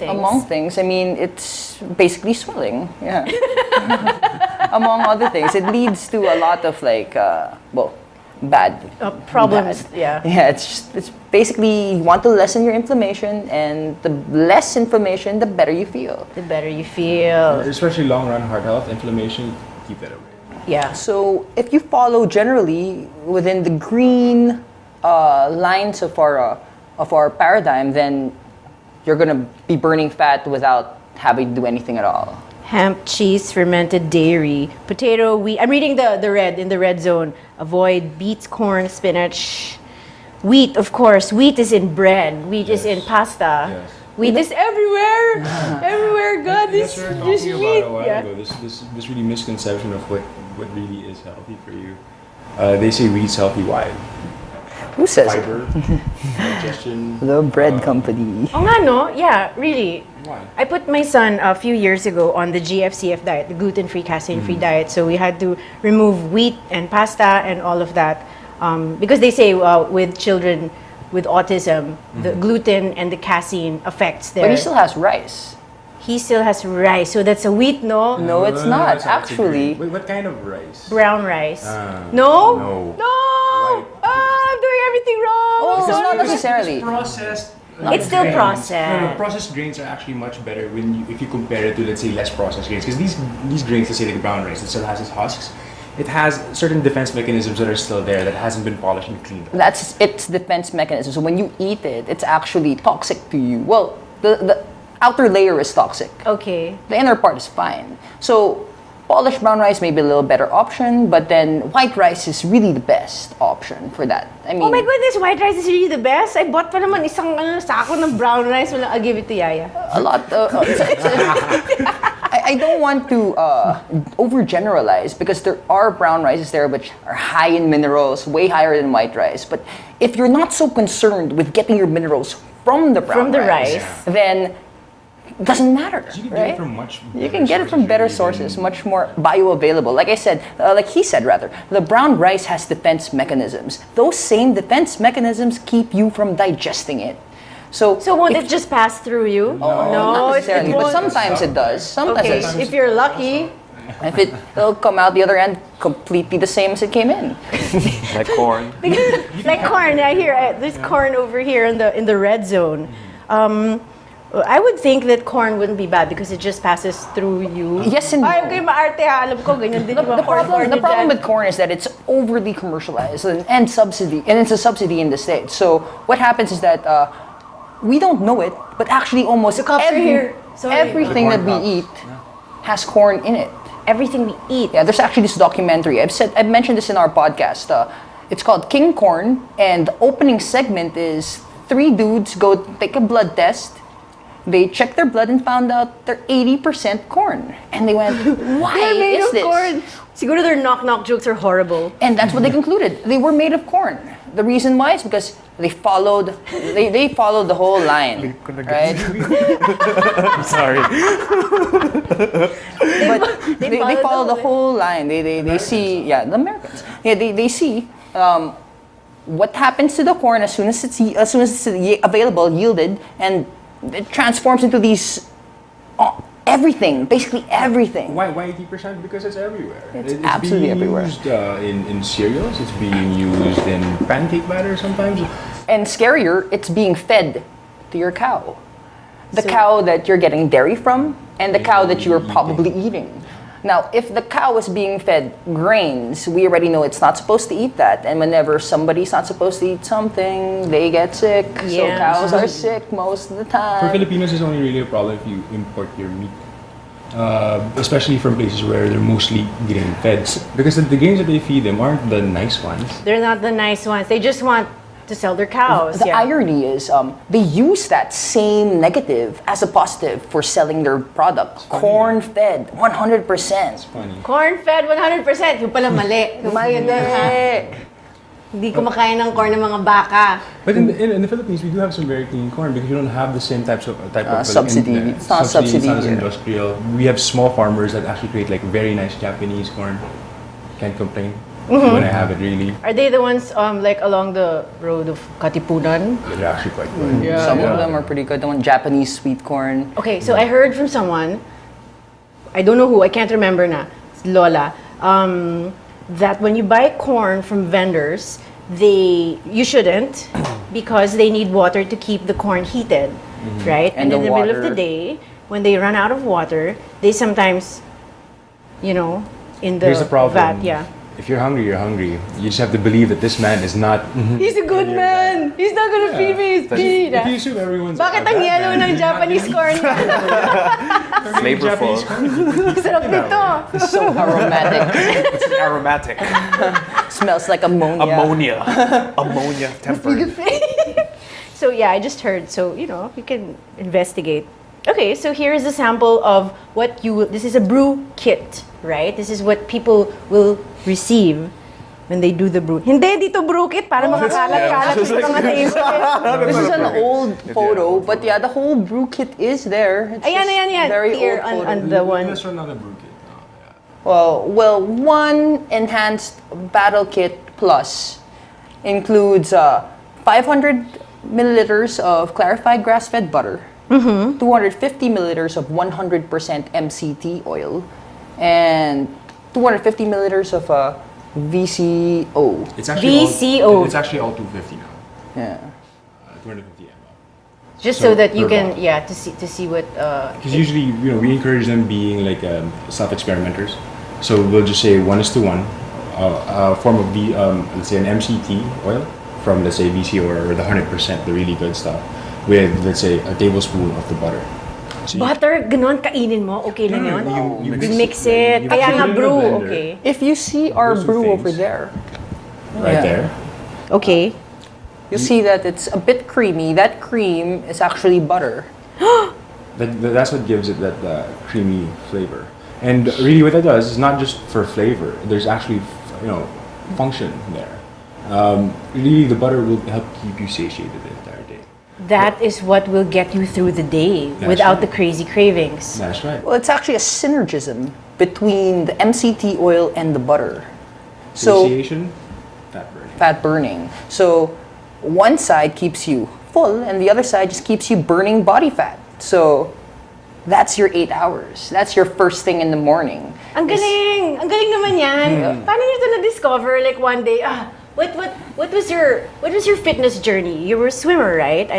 Speaker 1: things.
Speaker 3: I mean, it's basically swelling. Yeah. Among other things, it leads to a lot of bad.
Speaker 1: Problems,
Speaker 3: Bad.
Speaker 1: yeah.
Speaker 3: Yeah, it's basically you want to lessen your inflammation, and the less inflammation, the better you feel.
Speaker 1: The better you feel.
Speaker 5: Especially long run heart health, inflammation, keep that away.
Speaker 1: Yeah.
Speaker 3: So if you follow generally within the green lines of our paradigm, then you're gonna be burning fat without having to do anything at all.
Speaker 1: Hemp, cheese, fermented dairy, potato, wheat. I'm reading the red, in the red zone. Avoid beets, corn, spinach. Wheat, of course. Wheat is in bread. Wheat is in pasta.
Speaker 5: Yes.
Speaker 1: Wheat is everywhere. Everywhere. God, this
Speaker 5: That's what we were
Speaker 1: this
Speaker 5: talking
Speaker 1: wheat.
Speaker 5: about a while ago. This really misconception of what really is healthy for you. They say wheat's healthy. Why?
Speaker 3: Who says it?
Speaker 5: Fiber, digestion.
Speaker 3: The bread company.
Speaker 1: Oh nga, no? Yeah, really.
Speaker 5: Why?
Speaker 1: I put my son a few years ago on the GFCF diet, the gluten-free, casein-free diet. So we had to remove wheat and pasta and all of that. Because they say with children with autism, the gluten and the casein affects their...
Speaker 3: But he still has rice.
Speaker 1: He still has rice. So that's a wheat, no?
Speaker 3: No, it's not.
Speaker 5: That's
Speaker 3: Actually,
Speaker 5: Wait, what kind of rice?
Speaker 1: Brown rice.
Speaker 5: No.
Speaker 1: No! I'm doing everything wrong!
Speaker 3: Oh, it's not necessarily.
Speaker 5: Processed.
Speaker 1: It's still
Speaker 5: grains.
Speaker 1: processed.
Speaker 5: No, processed grains are actually much better if you compare it to, let's say, less processed grains. Because these grains, let's say like brown rice, it still has its husks. It has certain defense mechanisms that are still there that hasn't been polished and cleaned up.
Speaker 3: That's its defense mechanism. So when you eat it, it's actually toxic to you. Well, the outer layer is toxic.
Speaker 1: Okay.
Speaker 3: The inner part is fine. So polished brown rice may be a little better option, but then white rice is really the best option for that. I mean,
Speaker 1: Oh my goodness, white rice is really the best. I bought pa naman isang sako ng brown rice. I'll give it to Yaya.
Speaker 3: a lot. I don't want to overgeneralize because there are brown rices there which are high in minerals, way higher than white rice. But if you're not so concerned with getting your minerals from the brown
Speaker 1: rice.
Speaker 3: then it doesn't matter,
Speaker 5: You can
Speaker 3: right?
Speaker 5: get it from much
Speaker 3: You can get it from better sources, much more bioavailable. Like I said, like he said rather, the brown rice has defense mechanisms. Those same defense mechanisms keep you from digesting it. So
Speaker 1: won't it just pass through you?
Speaker 3: not
Speaker 1: No,
Speaker 3: necessarily,
Speaker 1: it
Speaker 3: but
Speaker 1: won't.
Speaker 3: sometimes it does. Sometimes
Speaker 1: Okay,
Speaker 3: it does.
Speaker 1: if you're lucky.
Speaker 3: If it'll come out the other end completely the same as it came in.
Speaker 4: Like corn.
Speaker 1: Like corn, I hear there's corn over here in the red zone. I would think that corn wouldn't be bad because it just passes through you.
Speaker 3: Yes and no.
Speaker 1: Ay, okay, maarte ha. Alam ko, ganyan din yung mga corn
Speaker 3: The problem
Speaker 1: dyan.
Speaker 3: with corn is that it's overly commercialized and subsidy, and it's a subsidy in the States. So what happens is that we don't know it, but actually almost
Speaker 1: cops are here. Sorry.
Speaker 3: everything that we eat has corn in it.
Speaker 1: Everything we eat.
Speaker 3: Yeah, there's actually this documentary. I've mentioned this in our podcast. It's called King Corn, and the opening segment is 3 dudes go take a blood test. They checked their blood and found out they're 80% corn. And they went, why
Speaker 1: They're made
Speaker 3: is
Speaker 1: of
Speaker 3: this?
Speaker 1: corn. Siguro their knock-knock jokes are horrible.
Speaker 3: And that's what they concluded. They were made of corn. The reason why is because they followed the whole line, right?
Speaker 4: I'm sorry.
Speaker 3: But they follow the whole line. They see, the Americans. Yeah, they see what happens to the corn as soon as it's available, yielded, and it transforms into these everything, basically everything.
Speaker 5: Why 80%? Because it's everywhere.
Speaker 3: It's absolutely everywhere.
Speaker 5: It's being used in cereals. It's being used in pancake batter sometimes.
Speaker 3: And scarier, it's being fed to your cow. The cow that you're getting dairy from, and the cow that you're probably eating. Now, if the cow is being fed grains, we already know it's not supposed to eat that. And whenever somebody's not supposed to eat something, they get sick.
Speaker 1: Yeah.
Speaker 3: So cows are sick most of the time.
Speaker 5: For Filipinos, it's only really a problem if you import your meat. Especially from places where they're mostly grain fed. Because the grains that they feed them aren't the nice ones.
Speaker 1: They're not the nice ones. They just want to sell their cows.
Speaker 3: The irony is they use that same negative as a positive for selling their product. Corn-fed, 100%.
Speaker 5: Funny.
Speaker 1: Corn-fed 100%. Yung pala mali. Hindi kumakain ng corn ng mga baka.
Speaker 5: But in the Philippines, we do have some very clean corn because we don't have the same type of
Speaker 3: subsidy. It's not subsidy
Speaker 5: It's not as
Speaker 3: here.
Speaker 5: industrial. We have small farmers that actually create like very nice Japanese corn. Can't complain when I have it really.
Speaker 1: Are they the ones like along the road of Katipunan?
Speaker 5: They're actually quite good.
Speaker 3: Some of them are pretty good. The one Japanese sweet corn.
Speaker 1: Okay, so I heard from someone, I don't know who, I can't remember na, it's Lola. that when you buy corn from vendors, you shouldn't because they need water to keep the corn heated, right? And in the middle of the day, when they run out of water, they sometimes, in the
Speaker 5: Here's the problem.
Speaker 1: vat,
Speaker 5: If you're hungry, you're hungry. You just have to believe that this man is not.
Speaker 1: He's a good man. He's not gonna feed me his Tita.
Speaker 5: If you assume everyone's.
Speaker 1: Bakit ang yellow ng Japanese corn?
Speaker 4: Flavorful.
Speaker 1: Sarap nito.
Speaker 3: It's so aromatic.
Speaker 4: It's aromatic.
Speaker 3: Smells like ammonia.
Speaker 4: Ammonia tempered.
Speaker 1: So I just heard. So you can investigate. Okay, so here is a sample of what this is a brew kit, right? This is what people will receive when they do the brew. Hindi, dito brew kit para makakalat-kalat sa mga table.
Speaker 3: This is an old photo, but the whole brew kit is there. It's
Speaker 1: Ayan.
Speaker 3: very
Speaker 1: Here
Speaker 3: old photo.
Speaker 1: on the one.
Speaker 5: Let's run another brew kit.
Speaker 3: Well, one enhanced battle kit plus includes 500 milliliters of clarified grass-fed butter, 250 milliliters of 100% MCT oil, and 250 milliliters of VCO.
Speaker 5: It's actually
Speaker 1: VCO.
Speaker 5: It's actually all 250 now.
Speaker 3: Yeah.
Speaker 5: 250 ml.
Speaker 1: Just so that you
Speaker 5: per
Speaker 1: can,
Speaker 5: bottle.
Speaker 1: to see what.
Speaker 5: Because usually, we encourage them being like self-experimenters. So we'll just say 1:1, a form of the let's say an MCT oil from let's say VCO or the 100%, the really good stuff, with let's say a tablespoon of the butter. So
Speaker 1: Butter, ganon kainin mo, okay lang yun?
Speaker 5: you
Speaker 1: You mix it. Kaya nga brew, okay.
Speaker 3: If you see our
Speaker 5: Those two
Speaker 3: brew
Speaker 5: things.
Speaker 3: over there,
Speaker 5: right there.
Speaker 1: Okay.
Speaker 3: you see that it's a bit creamy. That cream is actually butter.
Speaker 5: That's what gives it that creamy flavor. And really, what that does is not just for flavor. There's actually, function there. Really, the butter will help keep you satiated the entire day.
Speaker 1: That is what will get you through the day without the crazy cravings.
Speaker 5: That's right.
Speaker 3: Well, it's actually a synergism between the MCT oil and the butter. So
Speaker 5: Satiation, fat burning.
Speaker 3: fat burning. So one side keeps you full, and the other side just keeps you burning body fat. So that's your 8 hours. That's your first thing in the morning.
Speaker 1: Ang galing! Ang galing naman yan. Paano nyo ito na-discover? Like one day, what was your fitness journey? You were a swimmer, right?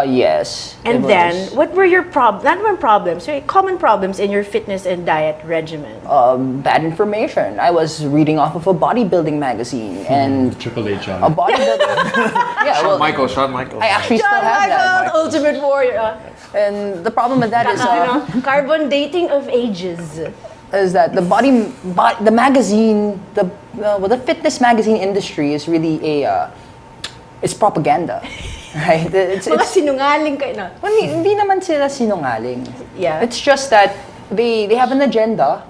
Speaker 3: Yes.
Speaker 1: And
Speaker 3: it
Speaker 1: then,
Speaker 3: was.
Speaker 1: what were your problems, right? Common problems in your fitness and diet regimen?
Speaker 3: Bad information. I was reading off of a bodybuilding magazine and
Speaker 5: Triple H
Speaker 3: a
Speaker 5: on it.
Speaker 3: bodybuilder. Yeah, well,
Speaker 4: Shawn Michaels.
Speaker 3: I actually still
Speaker 1: Shawn
Speaker 3: have that.
Speaker 1: Michaels, Ultimate Warrior.
Speaker 3: And the problem with that is
Speaker 1: Carbon dating of ages.
Speaker 3: that the magazine, the fitness magazine industry is really it's propaganda, right?
Speaker 1: Mga sinungaling kayo na.
Speaker 3: Well, hindi naman sila sinungaling.
Speaker 1: Yeah.
Speaker 3: It's just that they have an agenda,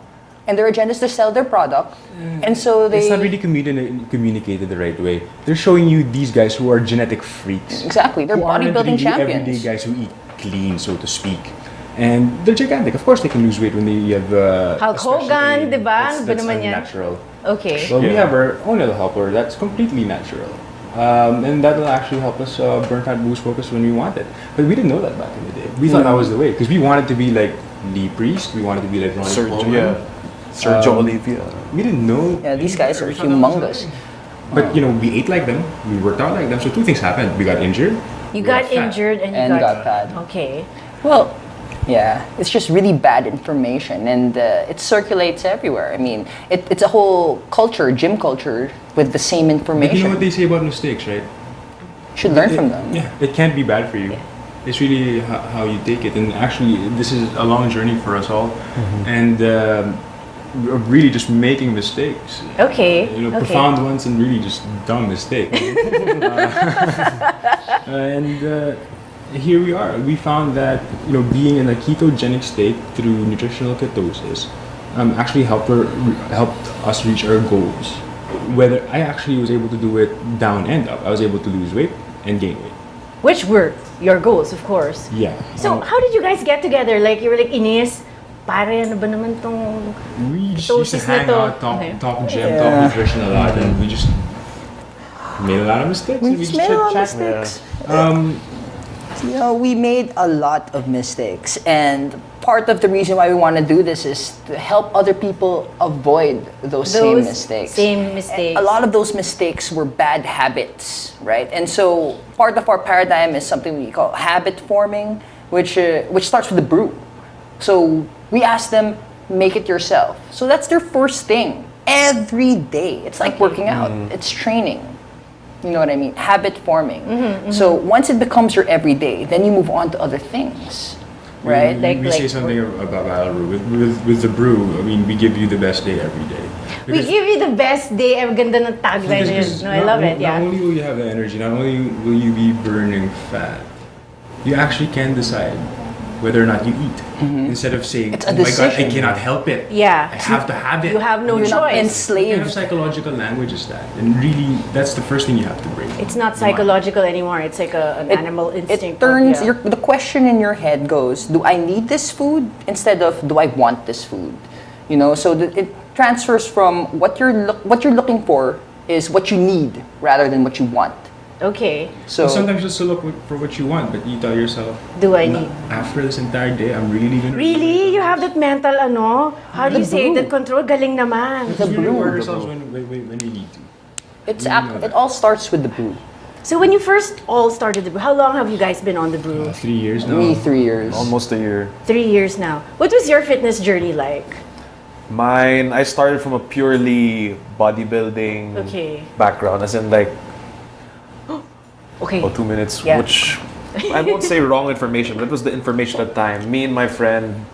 Speaker 3: and their agenda is to sell their product, and so they.
Speaker 5: It's not really communicated the right way. They're showing you these guys who are genetic freaks.
Speaker 3: Exactly, they're
Speaker 5: Who are meant to
Speaker 3: bodybuilding
Speaker 5: be
Speaker 3: champions.
Speaker 5: Everyday guys who eat clean, so to speak. And they're gigantic. Of course, they can lose weight when they have.
Speaker 1: Hulk Hogan, di ba? Ano ba
Speaker 5: That's
Speaker 1: naman yan?
Speaker 5: unnatural.
Speaker 1: Okay.
Speaker 5: Well, we have our own little helper that's completely natural. And that will actually help us burn fat, boost focus when we want it. But we didn't know that back in the day. We thought that was the way. Because we wanted to be like Lee Priest. We wanted to be like Ronnie Coleman.
Speaker 4: Sergio Oliva.
Speaker 5: We didn't know.
Speaker 3: Yeah, these guys are humongous.
Speaker 5: But we ate like them. We worked out like them. So two things happened. We got injured.
Speaker 1: You
Speaker 5: we
Speaker 1: got
Speaker 5: fat.
Speaker 1: injured and you
Speaker 3: And
Speaker 1: got
Speaker 3: got fat.
Speaker 1: Okay.
Speaker 3: Well, yeah, it's just really bad information, and it circulates everywhere. I mean, it's a whole culture, gym culture, with the same
Speaker 5: But
Speaker 3: information.
Speaker 5: you know what they say about mistakes, right?
Speaker 3: Should learn from them.
Speaker 5: Yeah, it can't be bad for you. It's really how you take it. And actually, this is a long journey for us all. And we're really just making mistakes.
Speaker 1: Okay. Okay.
Speaker 5: Profound ones and really just dumb mistakes. Here we are. We found that being in a ketogenic state through nutritional ketosis actually helped us reach our goals. Whether I actually was able to do it down and up, I was able to lose weight and gain weight.
Speaker 1: Which were your goals, of course.
Speaker 5: Yeah.
Speaker 1: So, how did you guys get together? Like, you were like, Ines, pare, ano ba naman tong
Speaker 5: We just used to
Speaker 1: ketosis na
Speaker 5: hang
Speaker 1: to?
Speaker 5: out,
Speaker 1: Okay.
Speaker 5: talk gym, talk nutrition a lot, and we just made a lot of mistakes.
Speaker 3: We
Speaker 5: and
Speaker 3: just made a lot of
Speaker 5: chit-chat.
Speaker 3: mistakes. You know, we made a lot of mistakes, and part of the reason why we want to do this is to help other people avoid those same mistakes.
Speaker 1: Same mistakes.
Speaker 3: A lot of those mistakes were bad habits, right? And so part of our paradigm is something we call habit forming, which starts with the brew. So we ask them, make it yourself. So that's their first thing every day. It's like working out. It's training. You know what I mean? Habit forming. So once it becomes your everyday, then you move on to other things, right?
Speaker 5: We say something about Battle Brew. With the brew, I mean, we give you the best day every day.
Speaker 1: We give you the best day. Ang ganda ng tagline na yun. No, I love it. Yeah.
Speaker 5: Not only will you have the energy, not only will you be burning fat, you actually can decide whether or not you eat. Instead of saying,
Speaker 3: It's a
Speaker 5: oh my god, I
Speaker 3: decision.
Speaker 5: cannot help it.
Speaker 1: Yeah.
Speaker 5: I have to have it.
Speaker 1: You have no
Speaker 3: You're not
Speaker 1: choice.
Speaker 5: You
Speaker 3: enslaved.
Speaker 5: have psychological language is that. And really, that's the first thing you have to break.
Speaker 1: It's not psychological anymore. It's like an animal instinct.
Speaker 3: It turns
Speaker 1: Yeah.
Speaker 3: the question in your head goes, do I need this food instead of do I want this food? You know, so it transfers from what you're looking for is what you need rather than what you want.
Speaker 1: Okay.
Speaker 3: So
Speaker 5: Sometimes you still look for what you want, but you tell yourself,
Speaker 1: Do I
Speaker 5: "No,
Speaker 1: need?
Speaker 5: after this entire day, I'm really gonna
Speaker 1: Really? You have that mental how do you say that control? Galing naman.
Speaker 5: We reward ourselves when we need to.
Speaker 3: it all starts with the brew.
Speaker 1: So when you first all started the brew, how long have you guys been on the brew?
Speaker 5: 3 years now.
Speaker 3: Me 3 years.
Speaker 4: Almost a year.
Speaker 1: 3 years now. What was your fitness journey like?
Speaker 4: Mine, I started from a purely bodybuilding
Speaker 1: Okay.
Speaker 4: background, as in like,
Speaker 1: Okay.
Speaker 4: 2 minutes,
Speaker 1: Yeah.
Speaker 4: which I won't say wrong information, but it was the information at the time. Me and my friend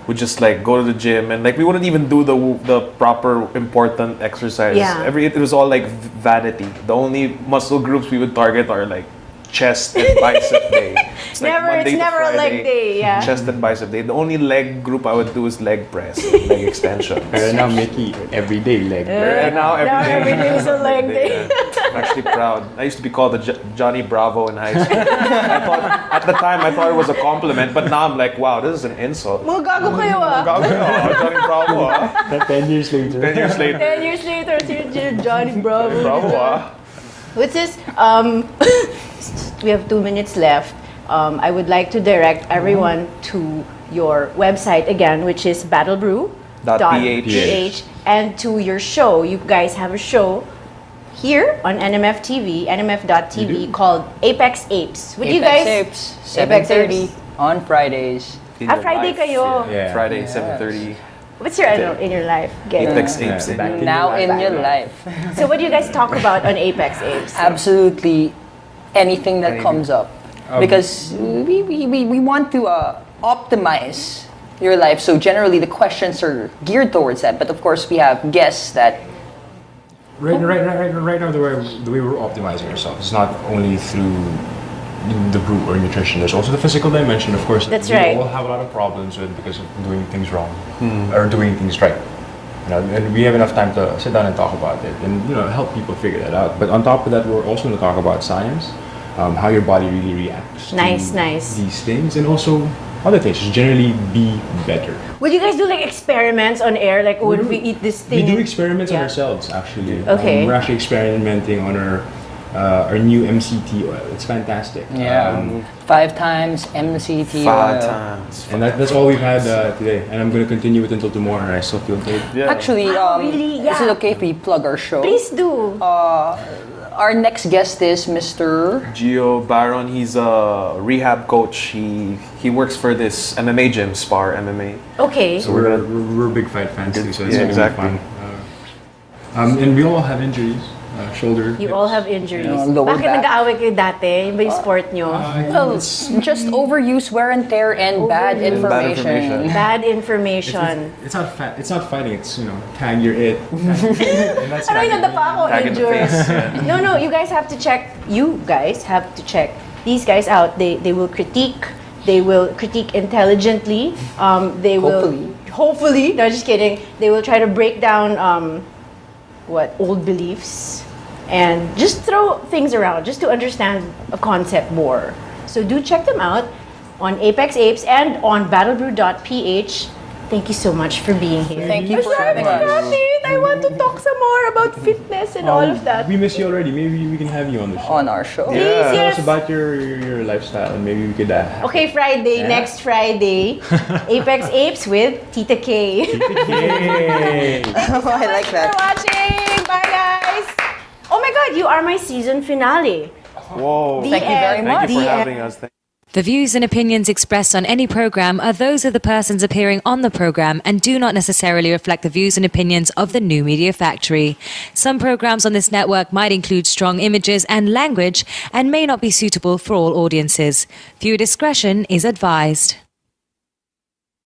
Speaker 4: would just like go to the gym, and like we wouldn't even do the proper important exercise.
Speaker 1: Yeah.
Speaker 4: It was all like vanity. The only muscle groups we would target are like chest and bicep day. It's like Monday
Speaker 1: it's
Speaker 4: to
Speaker 1: never a leg
Speaker 4: Friday,
Speaker 1: day, yeah.
Speaker 4: Chest and bicep day. The only leg group I would do is leg press, leg extension.
Speaker 5: Pero now Mickey, everyday leg.
Speaker 4: And now
Speaker 1: every day is a leg day.
Speaker 4: yeah. I'm actually proud. I used to be called the Johnny Bravo in high school. At the time, I thought it was a compliment, but now I'm like, wow, this is an insult.
Speaker 1: Mga gago kayo
Speaker 4: Johnny Bravo,
Speaker 5: 10 years later.
Speaker 4: 10 years later.
Speaker 1: 10 years later, Johnny Bravo.
Speaker 4: Bravo,
Speaker 1: What's this? We have 2 minutes left. I would like to direct everyone to your website again, which is battlebrew.ph, and to your show. You guys have a show here on NMF TV, nmf.tv, called Apex Apes. Would you guys?
Speaker 3: Apes,
Speaker 1: Apex
Speaker 3: 7:30 on Fridays.
Speaker 1: Friday kayo.
Speaker 5: Yeah.
Speaker 4: Friday, 7:30.
Speaker 1: What's your in your life? Get
Speaker 4: Apex
Speaker 1: it.
Speaker 4: Apes.
Speaker 5: Back
Speaker 3: Now in your life.
Speaker 1: So what do you guys talk about on Apex Apes?
Speaker 3: Absolutely anything that comes up. Because we want to optimize your life. So generally the questions are geared towards that. But of course we have guests that
Speaker 5: Right now, the way we're optimizing ourselves is not only through the brew or nutrition. There's also the physical dimension, of course.
Speaker 1: That's
Speaker 5: we
Speaker 1: right.
Speaker 5: all have a lot of problems with because of doing things wrong or doing things right. You know, and we have enough time to sit down and talk about it and help people figure that out. But on top of that, we're also going to talk about science, how your body really reacts
Speaker 1: Nice.
Speaker 5: to these things, and also other things. Just generally be better.
Speaker 1: Would you guys do like experiments on air? Like, what if we eat this thing?
Speaker 5: We do experiments on
Speaker 1: Yeah.
Speaker 5: ourselves, actually.
Speaker 1: Okay.
Speaker 5: We're actually experimenting on our new MCT oil. It's fantastic.
Speaker 3: 5 times MCT
Speaker 4: 5
Speaker 3: oil.
Speaker 4: times.
Speaker 5: And that's all we've had today. And I'm going to continue it until tomorrow, and I still feel great.
Speaker 4: Yeah.
Speaker 3: Actually,
Speaker 1: really?
Speaker 3: is it
Speaker 1: Yeah.
Speaker 3: okay if we plug our show?
Speaker 1: Please do.
Speaker 3: Our next guest is Mr.
Speaker 4: Gio Baron, he's a rehab coach. He works for this MMA gym, Spar MMA.
Speaker 1: Okay.
Speaker 5: So we're big fight fans too, so it's
Speaker 4: Yeah,
Speaker 5: going to
Speaker 4: exactly.
Speaker 5: be fun. And we all have injuries. Shoulder.
Speaker 1: You all have injuries.
Speaker 3: lower
Speaker 1: Bakit
Speaker 3: back.
Speaker 1: nag-aaway kayo dati? Ba yung sport nyo?
Speaker 3: Well, just overuse, wear and tear, and bad
Speaker 1: Overuse.
Speaker 3: information.
Speaker 1: Bad information.
Speaker 5: It's not fighting. It's tag your it. And that's
Speaker 1: Ano yung nadapa ako?
Speaker 4: Tag in the
Speaker 1: Injured.
Speaker 4: face. Yeah.
Speaker 1: No, you guys have to check. You guys have to check these guys out. They will critique. They will critique intelligently. They will hopefully. No, just kidding. They will try to break down old beliefs and just throw things around just to understand a concept more. So do check them out on Apex Apes and on battlebrew.ph. Thank you so much for being here.
Speaker 3: Thank you for having us.
Speaker 1: I want to talk some more about fitness and all of that.
Speaker 5: We miss you already. Maybe we can have you on the show.
Speaker 3: On our show.
Speaker 1: Please,
Speaker 5: Tell
Speaker 1: yes.
Speaker 5: us about your lifestyle, and maybe we could.
Speaker 1: Okay, Friday, next Friday, Apex Apes with Tita K.
Speaker 5: Yay!
Speaker 3: Oh, I like
Speaker 1: Thanks for watching. Bye, guys. Oh my God, you are my season finale.
Speaker 4: Whoa.
Speaker 1: The
Speaker 3: Thank you very
Speaker 1: end.
Speaker 3: much.
Speaker 4: Thank you for
Speaker 1: The
Speaker 4: having us.
Speaker 9: The views and opinions expressed on any program are those of the persons appearing on the program and do not necessarily reflect the views and opinions of the New Media Factory. Some programs on this network might include strong images and language and may not be suitable for all audiences. Viewer discretion is advised.